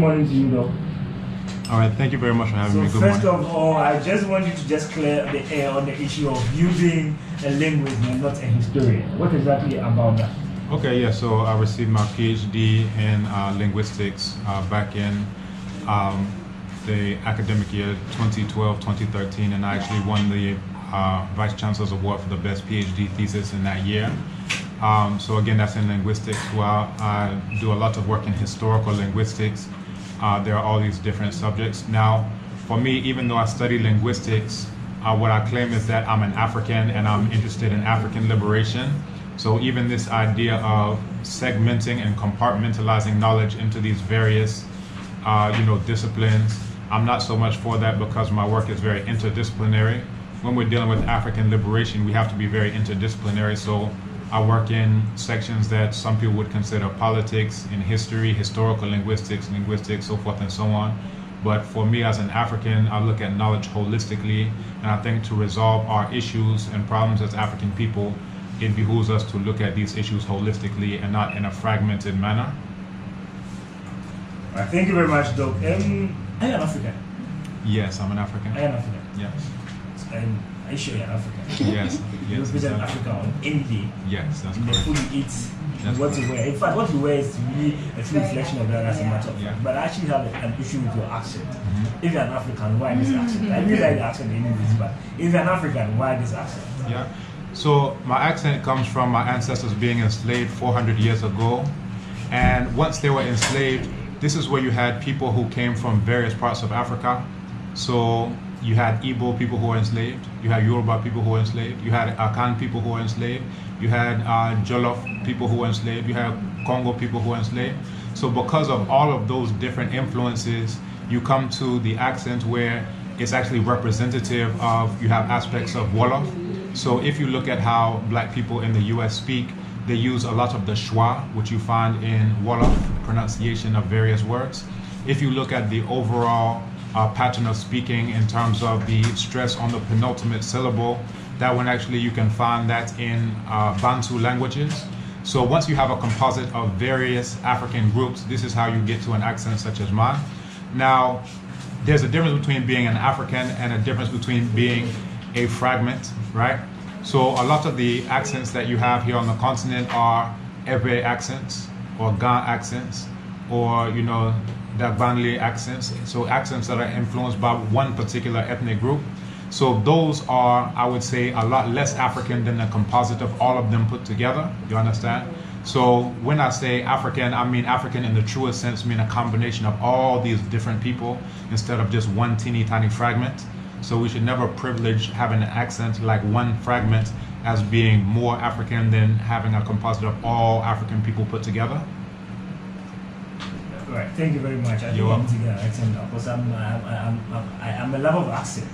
morning to you, Doc. All right, thank you very much for having me. Good morning. So first of all, I just want you to just clear the air on the issue of you being a linguist and not a historian. What exactly about that? Okay, yeah, so I received my PhD in linguistics back in the academic year 2012-2013, and I actually won the Vice Chancellor's Award for the best PhD thesis in that year. So again, that's in linguistics. Well, I do a lot of work in historical linguistics. There are all these different subjects. Now, for me, even though I study linguistics, what I claim is that I'm an African and I'm interested in African liberation. So even this idea of segmenting and compartmentalizing knowledge into these various disciplines, I'm not so much for that because my work is very interdisciplinary. When we're dealing with African liberation, we have to be very interdisciplinary. So I work in sections that some people would consider politics, in history, historical linguistics, so forth and so on. But for me as an African, I look at knowledge holistically, and I think to resolve our issues and problems as African people, it behooves us to look at these issues holistically and not in a fragmented manner. Right, thank you very much, Doc. Are you an African? Yes, I'm an African. Are you an African? Yes. And are you sure you're an African? Yes. You represent Africa on any day. Yes, that's in correct. The food you eat, what you wear. In fact, what you wear is really a true reflection of that as a matter of fact. But I actually have an issue with your accent. If you're an African, why this accent? I really like the accent in English, but if you're an African, why this accent? Yeah. So my accent comes from my ancestors being enslaved 400 years ago. And once they were enslaved, this is where you had people who came from various parts of Africa. So you had Igbo people who were enslaved, you had Yoruba people who were enslaved, you had Akan people who were enslaved, you had Jollof people who were enslaved, you had Congo people who were enslaved. So because of all of those different influences, you come to the accent where it's actually representative of, you have aspects of Wolof. So if you look at how black people in the US speak, they use a lot of the schwa, which you find in Wolof pronunciation of various words. If you look at the overall pattern of speaking in terms of the stress on the penultimate syllable, that one actually you can find that in Bantu languages. So once you have a composite of various African groups, this is how you get to an accent such as mine. Now, there's a difference between being an African and a difference between being a fragment, right? So a lot of the accents that you have here on the continent are Ewe accents or Ga accents or, Dagbanli accents. So accents that are influenced by one particular ethnic group. So those are, I would say, a lot less African than the composite of all of them put together. You understand? So when I say African, I mean African in the truest sense, mean a combination of all these different people instead of just one teeny tiny fragment. So we should never privilege having an accent like one fragment as being more African than having a composite of all African people put together. Right, thank you very much. I think I'm taking an accent now because I'm a lover of accent.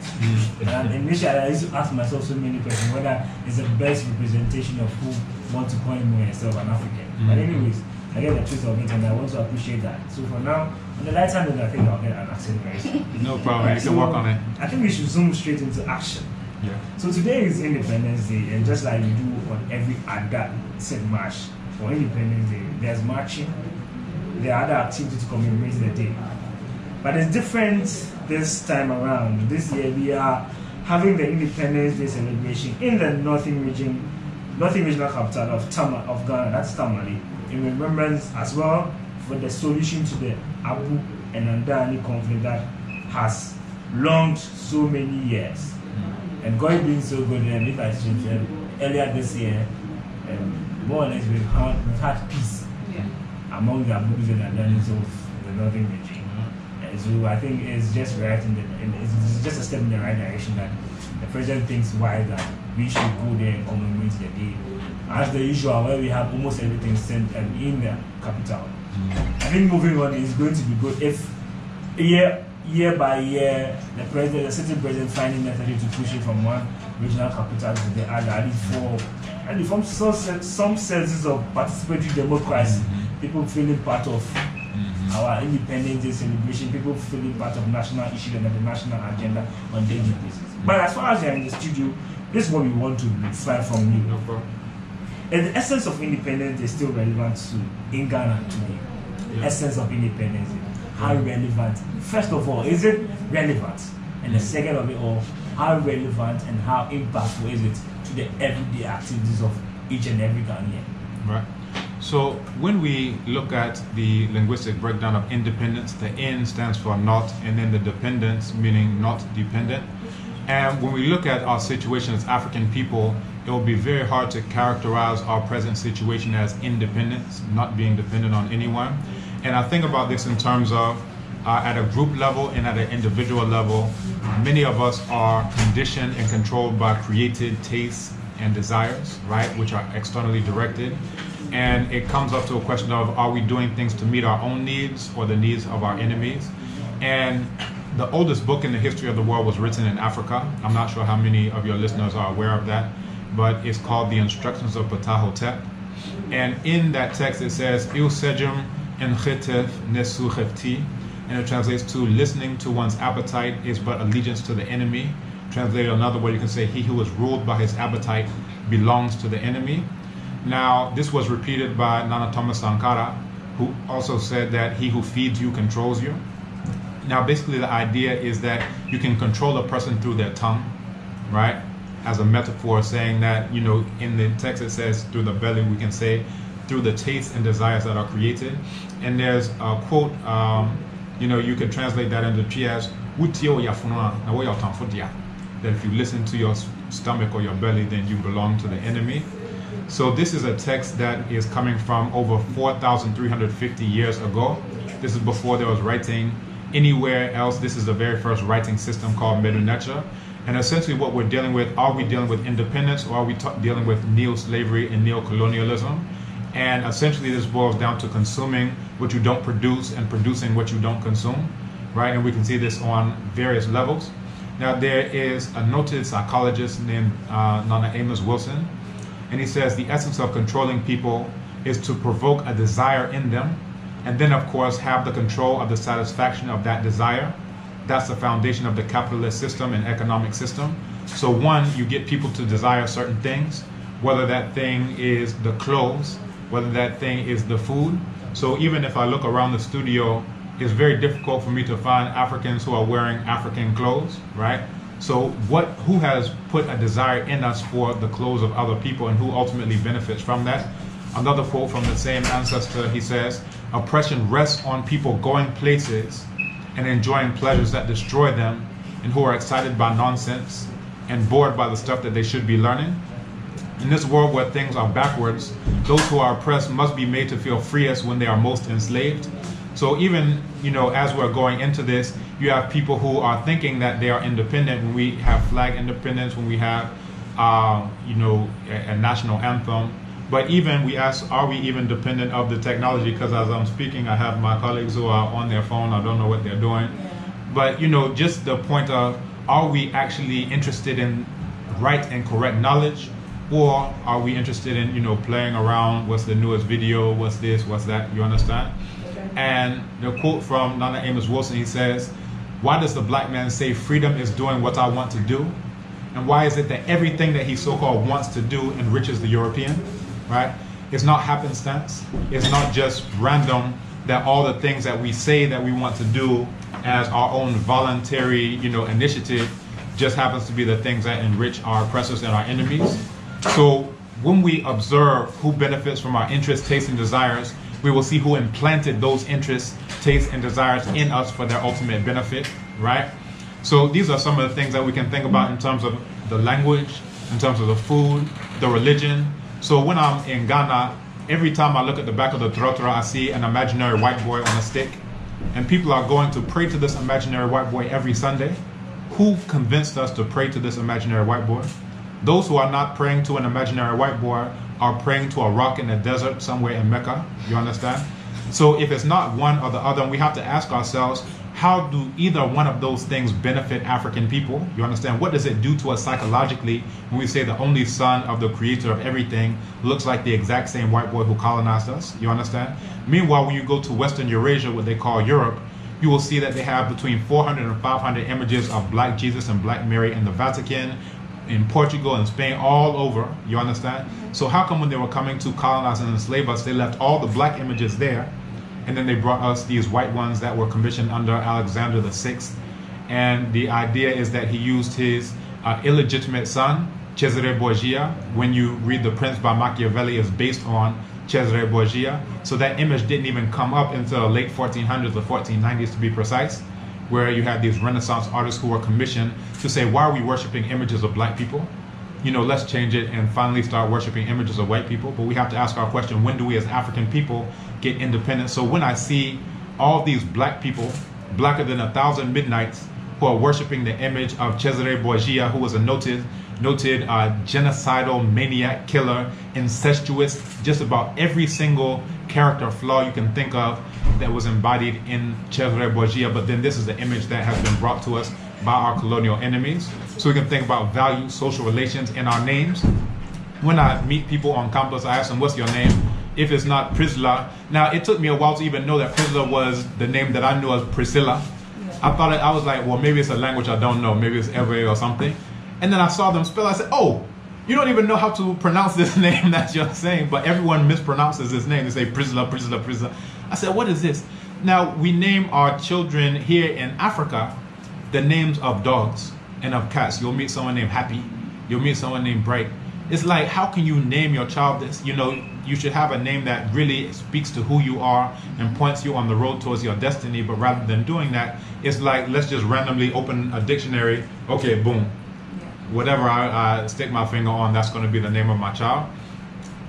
And initially I used to ask myself so many questions whether it's the best representation of who want to call myself an African. But anyways, I get the truth of it and I want to appreciate that. So for now, on the lighter note, I think I'll get an accent very soon. No problem, you can work on it. I think we should zoom straight into action. Yeah. So today is Independence Day, and just like we do on every other said march for Independence Day, there's marching, there are other activities to commemorate the day. But it's different this time around. This year we are having the Independence Day celebration in the Northern Regional Capital of Ghana, that's Tamale, in remembrance as well for the solution to the Abu and Andani conflict that has longed so many years. And God being so good, and if I should say, earlier this year, more or less we've had peace among the Abus and Andanis of the Northern region. So I think it's just right it's just a step in the right direction that the president thinks why that we should go there and commemorate the day. As the usual, where we have almost everything sent in the capital. I think moving on is going to be good if year by year the city president finding necessary to push it from one regional capital to the other, and from some senses of participatory democracy, people feeling part of our Independence Day celebration, people feeling part of national issue and the national agenda on daily basis. But as far as you're in the studio, this is what we want to find from you. No problem. And the essence of independence is still relevant in Ghana today. The essence of independence. how relevant, first of all, is it relevant? And the second of it all, how relevant and how impactful is it to the everyday activities of each and every Ghanaian? Right. So when we look at the linguistic breakdown of independence, the N stands for not, and then the dependence, meaning not dependent. And when we look at our situation as African people, it will be very hard to characterize our present situation as independence, not being dependent on anyone. And I think about this in terms of at a group level and at an individual level, many of us are conditioned and controlled by created tastes and desires, right, which are externally directed. And it comes up to a question of, are we doing things to meet our own needs or the needs of our enemies? And the oldest book in the history of the world was written in Africa. I'm not sure how many of your listeners are aware of that, but it's called The Instructions of Ptahhotep. And in that text it says, Il sejum en chetef nesu chefti, and it translates to, listening to one's appetite is but allegiance to the enemy. Translated another way, you can say, he who is ruled by his appetite belongs to the enemy. Now, this was repeated by Nana Thomas Sankara, who also said that he who feeds you controls you. Now, basically the idea is that you can control a person through their tongue, right? As a metaphor, saying that, you know, in the text it says through the belly, we can say through the tastes and desires that are created. And there's a quote, you know, you could translate that into Twi as, that if you listen to your stomach or your belly, then you belong to the enemy. So this is a text that is coming from over 4,350 years ago. This is before there was writing anywhere else. This is the very first writing system called Medunecha. And essentially what we're dealing with, are we dealing with independence, or are we dealing with neo-slavery and neo-colonialism? And essentially this boils down to consuming what you don't produce and producing what you don't consume, right? And we can see this on various levels. Now there is a noted psychologist named Nana Amos Wilson, and he says the essence of controlling people is to provoke a desire in them, and then of course have the control of the satisfaction of that desire. That's the foundation of the capitalist system and economic system. So one, you get people to desire certain things, whether that thing is the clothes, whether that thing is the food. So even if I look around the studio, it's very difficult for me to find Africans who are wearing African clothes, right? So who has put a desire in us for the clothes of other people, and who ultimately benefits from that? Another quote from the same ancestor, he says, oppression rests on people going places and enjoying pleasures that destroy them, and who are excited by nonsense and bored by the stuff that they should be learning. In this world where things are backwards, those who are oppressed must be made to feel freest when they are most enslaved. So even, you know, as we're going into this, you have people who are thinking that they are independent when we have flag independence, when we have, you know, a national anthem. But even we ask, are we even dependent of the technology? Because as I'm speaking, I have my colleagues who are on their phone. I don't know what they're doing. But, you know, just the point of, are we actually interested in right and correct knowledge? Or are we interested in, you know, playing around, what's the newest video, what's this, what's that, you understand? And the quote from Nana Amos Wilson, he says, why does the black man say freedom is doing what I want to do? And why is it that everything that he so-called wants to do enriches the European, right? It's not happenstance. It's not just random that all the things that we say that we want to do as our own voluntary, you know, initiative just happens to be the things that enrich our oppressors and our enemies. So when we observe who benefits from our interests, tastes, and desires, we will see who implanted those interests, tastes, and desires in us for their ultimate benefit, right? So these are some of the things that we can think about in terms of the language, in terms of the food, the religion. So when I'm in Ghana, every time I look at the back of the trottoir, I see an imaginary white boy on a stick, and people are going to pray to this imaginary white boy every Sunday. Who convinced us to pray to this imaginary white boy? Those who are not praying to an imaginary white boy are praying to a rock in the desert somewhere in Mecca, you understand? So if it's not one or the other, we have to ask ourselves, how do either one of those things benefit African people? You understand? What does it do to us psychologically when we say the only son of the creator of everything looks like the exact same white boy who colonized us? You understand? Meanwhile, when you go to Western Eurasia, what they call Europe, you will see that they have between 400 and 500 images of Black Jesus and Black Mary in the Vatican, in Portugal and Spain, all over, you understand? So how come when they were coming to colonize and enslave us, they left all the black images there, and then they brought us these white ones that were commissioned under Alexander the Sixth. And the idea is that he used his illegitimate son, Cesare Borgia. When you read The Prince by Machiavelli, is based on Cesare Borgia. So that image didn't even come up until the late 1400s or 1490s to be precise, where you had these Renaissance artists who were commissioned to say, why are we worshiping images of black people? You know, let's change it and finally start worshiping images of white people. But we have to ask our question, when do we as African people get independent? So when I see all these black people, blacker than 1,000 midnights, who are worshiping the image of Cesare Borgia, who was a noted genocidal maniac, killer, incestuous, just about every single character flaw you can think of that was embodied in Cesare Borgia. But then this is the image that has been brought to us by our colonial enemies. So we can think about values, social relations, and our names. When I meet people on campus, I ask them, what's your name? If it's not Priscilla. Now, it took me a while to even know that Priscilla was the name that I knew as Priscilla. I was like, well, maybe it's a language I don't know. Maybe it's Ewe or something. And then I saw them spell. I said, oh, you don't even know how to pronounce this name that you're saying, but everyone mispronounces this name. They say Priscilla, Priscilla, Priscilla. I said, what is this? Now, we name our children here in Africa the names of dogs and of cats. You'll meet someone named Happy. You'll meet someone named Bright. It's like, how can you name your child this? You know, you should have a name that really speaks to who you are and points you on the road towards your destiny. But rather than doing that, it's like, let's just randomly open a dictionary. Okay, boom. Whatever I stick my finger on, that's going to be the name of my child.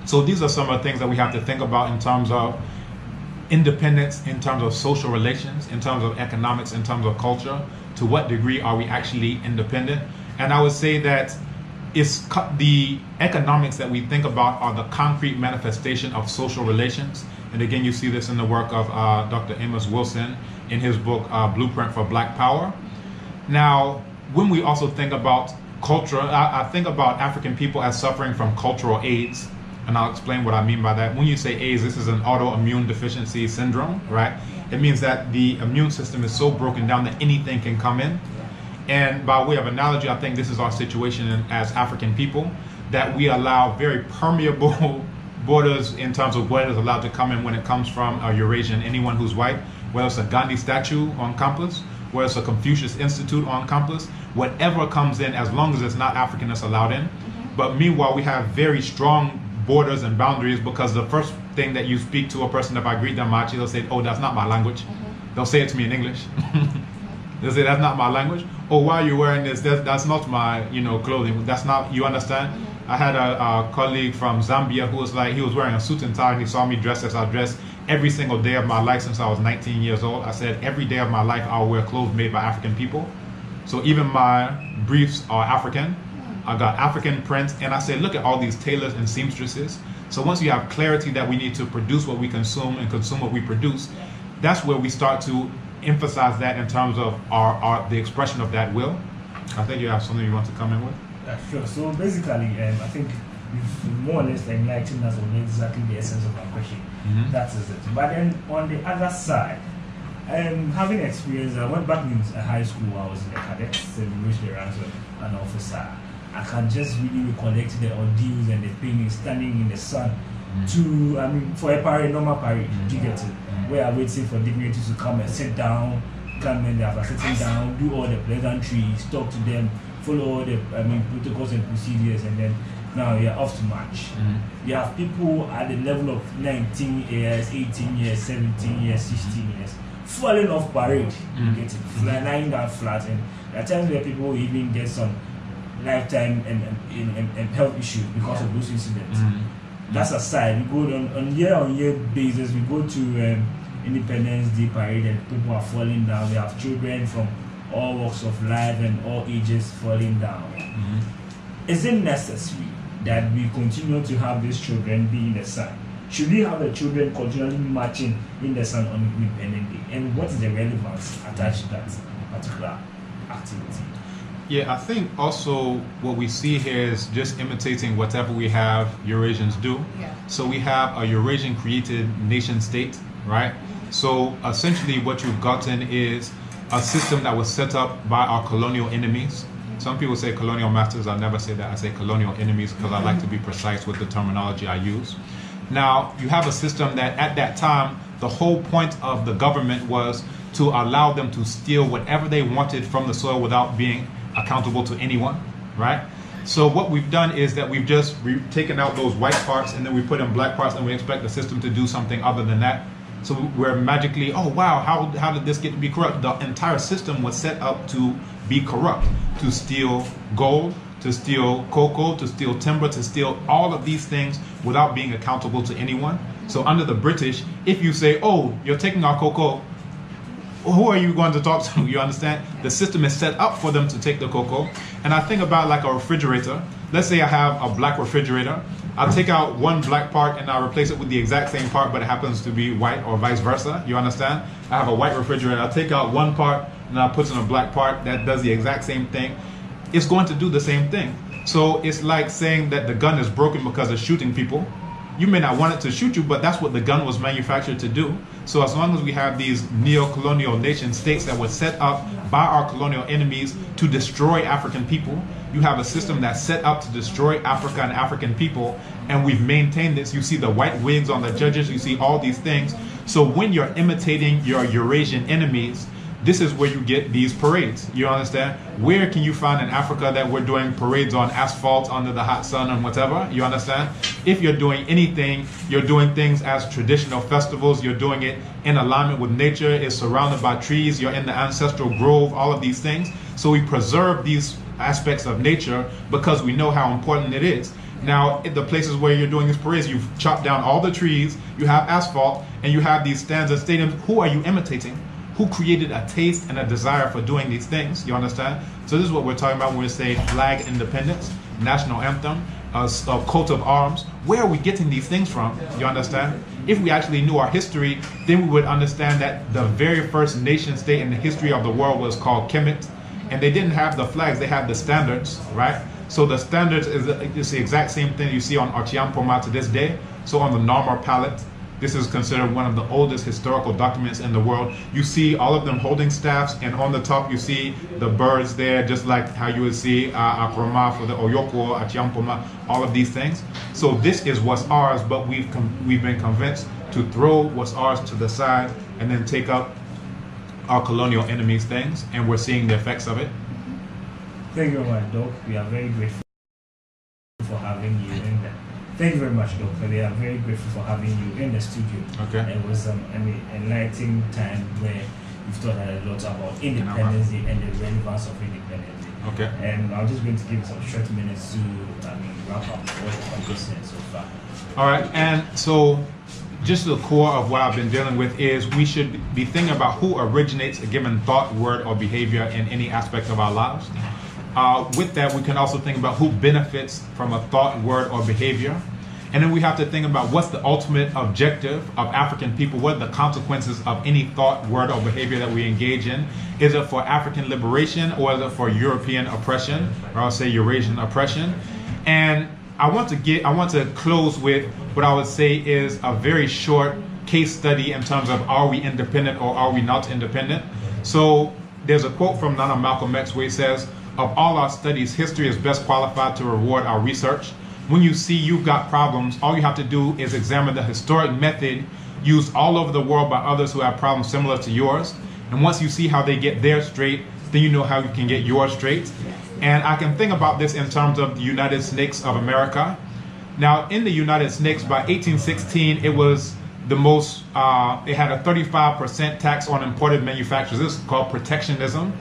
So these are some of the things that we have to think about in terms of independence, in terms of social relations, in terms of economics, in terms of culture. To what degree are we actually independent? And I would say that the economics that we think about are the concrete manifestation of social relations. And again, you see this in the work of Dr. Amos Wilson in his book, Blueprint for Black Power. Now, when we also think about culture, I think about African people as suffering from cultural AIDS, and I'll explain what I mean by that. When you say AIDS, this is an autoimmune deficiency syndrome, right? It means that the immune system is so broken down that anything can come in. And by way of analogy, I think this is our situation as African people, that we allow very permeable borders in terms of what is allowed to come in when it comes from a Eurasian. Anyone who's white, whether it's a Gandhi statue on campus, whether it's a Confucius Institute on campus, whatever comes in, as long as it's not African, it's allowed in. But meanwhile, we have very strong borders and boundaries, because the first thing that you speak to a person, if I greet them, Machi, they'll say, oh, that's not my language. They'll say it to me in English. They'll say, that's not my language. Oh, why are you wearing this? That's not my, clothing. That's not, you understand? I had a colleague from Zambia who was like, he was wearing a suit and tie, and he saw me dressed as I dressed every single day of my life since I was 19 years old. I said, every day of my life, I'll wear clothes made by African people. So even my briefs are African. I got African prints, and I said, look at all these tailors and seamstresses. So once you have clarity that we need to produce what we consume and consume what we produce, that's where we start to emphasize that in terms of the expression of that will. I think you have something you want to come in with? Sure. So basically, I think you've more or less enlightened us on exactly the essence of our question. That is it. But then on the other side, having experience, I went back in high school. I was in the cadets and reached the ranks of an officer. I can just really recollect the ordeals and the pain standing in the sun for a parade, normal parade, you get it? Where I'm waiting for dignitaries to come and sit down, come in there after sitting down, do all the pleasantries, talk to them, follow all the protocols and procedures, and then now you're off to march. You have people at the level of 19 years, 18 years, 17 years, 16 years, falling off parade, you get it? Lying down flat, and there are times where people even get some lifetime and health issues because of those incidents. That's aside. We go on year basis. We go to Independence Day parade, and people are falling down. We have children from all walks of life and all ages falling down. Is it necessary that we continue to have these children be in the sun? Should we have the children continually marching in the sun on Independence Day? And what is the relevance attached to that particular activity? Yeah, I think also what we see here is just imitating whatever we have Eurasians do. So we have a Eurasian created nation state, right? So essentially what you've gotten is a system that was set up by our colonial enemies. Some people say colonial masters. I never say that. I say colonial enemies because I like to be precise with the terminology I use. Now, you have a system that at that time The whole point of the government was to allow them to steal whatever they wanted from the soil without being accountable to anyone, right? So what we've done is that we've taken out those white parts and then we put in black parts, and we expect the system to do something other than that. So we're magically, oh wow, how did this get to be corrupt? The entire system was set up to be corrupt, to steal gold, to steal cocoa, to steal timber, to steal all of these things without being accountable to anyone. So under the British, if you say, oh, you're taking our cocoa, who are you going to talk to? You understand? The system is set up for them to take the cocoa. And I think about like a refrigerator. Let's say I have a black refrigerator. I'll take out one black part and I'll replace it with the exact same part, but it happens to be white, or vice versa. You understand? I have a white refrigerator. I'll take out one part and I'll put in a black part that does the exact same thing. It's going to do the same thing. So it's like saying that the gun is broken because it's shooting people. You may not want it to shoot you, but that's what the gun was manufactured to do. So as long as we have these neo-colonial nation states that were set up by our colonial enemies to destroy African people, you have a system that's set up to destroy Africa and African people, and we've maintained this. You see the white wigs on the judges, you see all these things. So when you're imitating your Eurasian enemies, this is where you get these parades. You understand? Where can you find in Africa that we're doing parades on asphalt under the hot sun and whatever? You understand? If you're doing anything, you're doing things as traditional festivals, you're doing it in alignment with nature, it's surrounded by trees, you're in the ancestral grove, all of these things. So we preserve these aspects of nature because we know how important it is. Now, in the places where you're doing these parades, you've chopped down all the trees, you have asphalt, and you have these stands and stadiums. Who are you imitating? Who created a taste and a desire for doing these things? You understand? So this is what we're talking about when we say flag independence, national anthem, a coat of arms. Where are we getting these things from? You understand? If we actually knew our history, then we would understand that the very first nation state in the history of the world was called Kemet, and they didn't have the flags, they had the standards, right? So the standards is the exact same thing you see on Ochiampoma to this day. So on the Narmer palette, this is considered one of the oldest historical documents in the world. You see all of them holding staffs, and on the top you see the birds there, just like how you would see Akroma for the Oyoko, Achiampoma, all of these things. So this is what's ours, but we've been convinced to throw what's ours to the side and then take up our colonial enemies' things, and we're seeing the effects of it. Thank you very much, Doc. We are very grateful for having you in there. Thank you very much, Doctor. We are very grateful for having you in the studio. Okay. It was an enlightening time where you've taught us a lot about independence and the relevance of independence. Okay. And I'm just going to give you some short minutes to wrap up what you've listened so far. All right. And so just the core of what I've been dealing with is we should be thinking about who originates a given thought, word, or behavior in any aspect of our lives. With that, we can also think about who benefits from a thought, word, or behavior. And then we have to think about what's the ultimate objective of African people, what are the consequences of any thought, word, or behavior that we engage in. Is it for African liberation, or is it for European oppression, or I'll say Eurasian oppression? And I want to close with what I would say is a very short case study in terms of are we independent or are we not independent. So there's a quote from Nana Malcolm X where he says, "Of all our studies, history is best qualified to reward our research. When you see you've got problems, all you have to do is examine the historic method used all over the world by others who have problems similar to yours. And once you see how they get theirs straight, then you know how you can get yours straight." And I can think about this in terms of the United Snakes of America. Now, in the United Snakes, by 1816, it was the most, it had a 35% tax on imported manufacturers. This is called protectionism,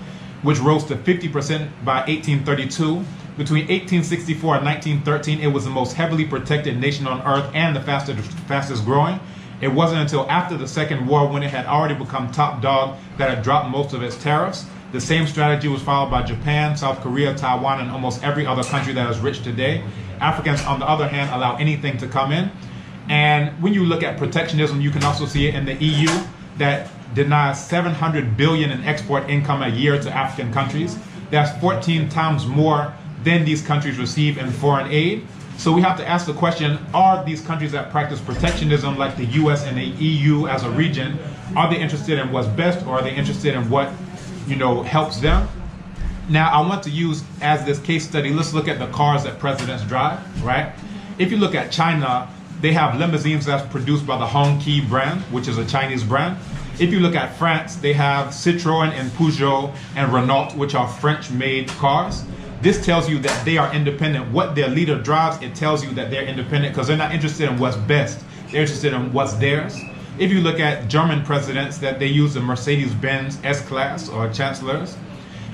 which rose to 50% by 1832. Between 1864 and 1913, it was the most heavily protected nation on earth and the fastest growing. It wasn't until after the Second War, when it had already become top dog, that it dropped most of its tariffs. The same strategy was followed by Japan, South Korea, Taiwan, and almost every other country that is rich today. Africans, on the other hand, allow anything to come in. And when you look at protectionism, you can also see it in the EU that denies $700 billion in export income a year to African countries. That's 14 times more than these countries receive in foreign aid. So we have to ask the question, are these countries that practice protectionism, like the US and the EU as a region, are they interested in what's best, or are they interested in what, helps them? Now, I want to use as this case study, let's look at the cars that presidents drive, right? If you look at China, they have limousines that's produced by the Hongqi brand, which is a Chinese brand. If you look at France, they have Citroën and Peugeot and Renault, which are French-made cars. This tells you that they are independent. What their leader drives, it tells you that they're independent because they're not interested in what's best. They're interested in what's theirs. If you look at German presidents, that they use the Mercedes-Benz S-Class or chancellors.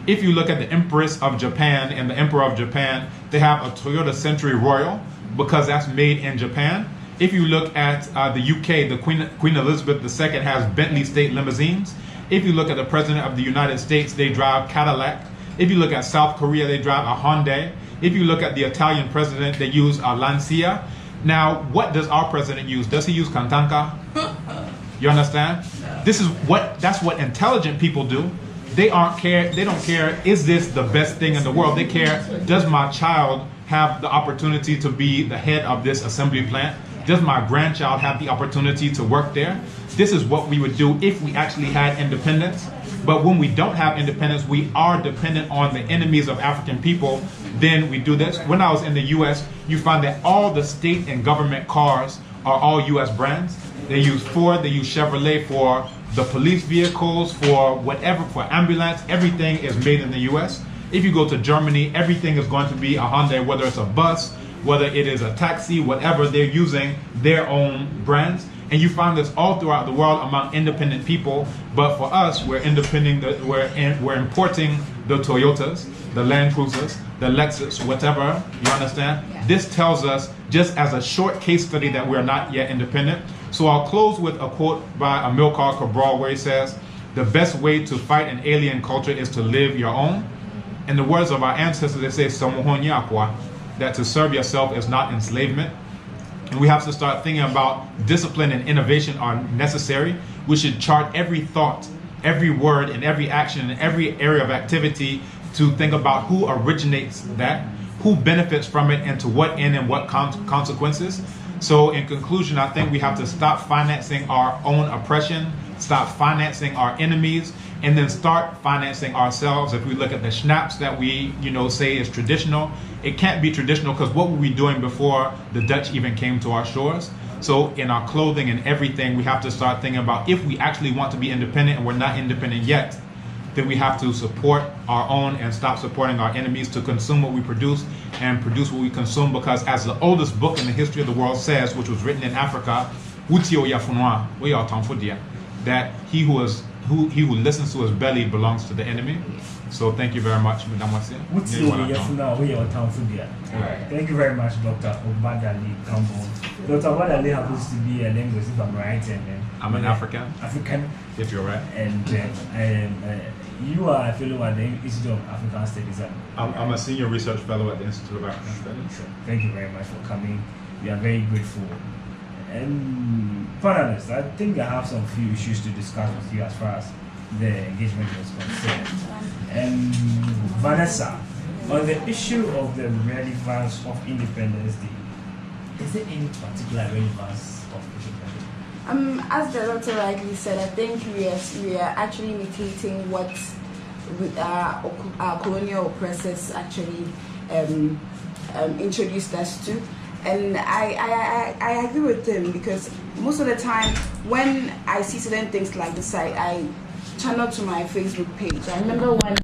If you look at the Empress of Japan and the Emperor of Japan, they have a Toyota Century Royal because that's made in Japan. If you look at the UK, the Queen Elizabeth II has Bentley State limousines. If you look at the President of the United States, they drive Cadillac. If you look at South Korea, they drive a Hyundai. If you look at the Italian president, they use a Lancia. Now, what does our president use? Does he use Kantanka? You understand? That's what intelligent people do. They don't care, is this the best thing in the world? They care, does my child have the opportunity to be the head of this assembly plant? Does my grandchild have the opportunity to work there? This is what we would do if we actually had independence. But when we don't have independence, we are dependent on the enemies of African people, then we do this. When I was in the US, you find that all the state and government cars are all US brands. They use Ford, they use Chevrolet for the police vehicles, for whatever, for ambulance, everything is made in the US. If you go to Germany, everything is going to be a Hyundai, whether it's a bus, whether it is a taxi, whatever, they're using their own brands. And you find this all throughout the world among independent people. But for us, we're importing the Toyotas, the Land Cruisers, the Lexus, whatever, you understand? Yeah. This tells us, just as a short case study, that we're not yet independent. So I'll close with a quote by Amilcar Cabral where he says, "The best way to fight an alien culture is to live your own." In the words of our ancestors, they say, that to serve yourself is not enslavement. And we have to start thinking about discipline and innovation are necessary. We should chart every thought, every word, and every action, and every area of activity to think about who originates that, who benefits from it, and to what end and what consequences. So in conclusion, I think we have to stop financing our own oppression, stop financing our enemies, and then start financing ourselves. If we look at the schnapps that we, say is traditional, it can't be traditional because what were we doing before the Dutch even came to our shores? So in our clothing and everything, we have to start thinking about if we actually want to be independent and we're not independent yet, then we have to support our own and stop supporting our enemies to consume what we produce and produce what we consume, because as the oldest book in the history of the world says, which was written in Africa, that he who listens to his belly belongs to the enemy. So thank you very much, Madam Wasia. Thank you very much, Dr. Obadele Kambon. Dr. Obadele happens to be a linguist, if I'm right. I'm an African. African. If you're right. And you are a fellow at the Institute of African Studies. I'm a senior research fellow at the Institute of African Studies. Thank you very much for coming. We are very grateful. And panelists, I think I have some few issues to discuss with you as far as the engagement is concerned. And Vanessa, on the issue of the relevance of Independence Day, is there any particular relevance of Independence Day? As the doctor rightly said, I think we are actually imitating what our colonial oppressors actually introduced us to. And I agree with him, because most of the time when I see certain things like this, I channel to my Facebook page. I remember when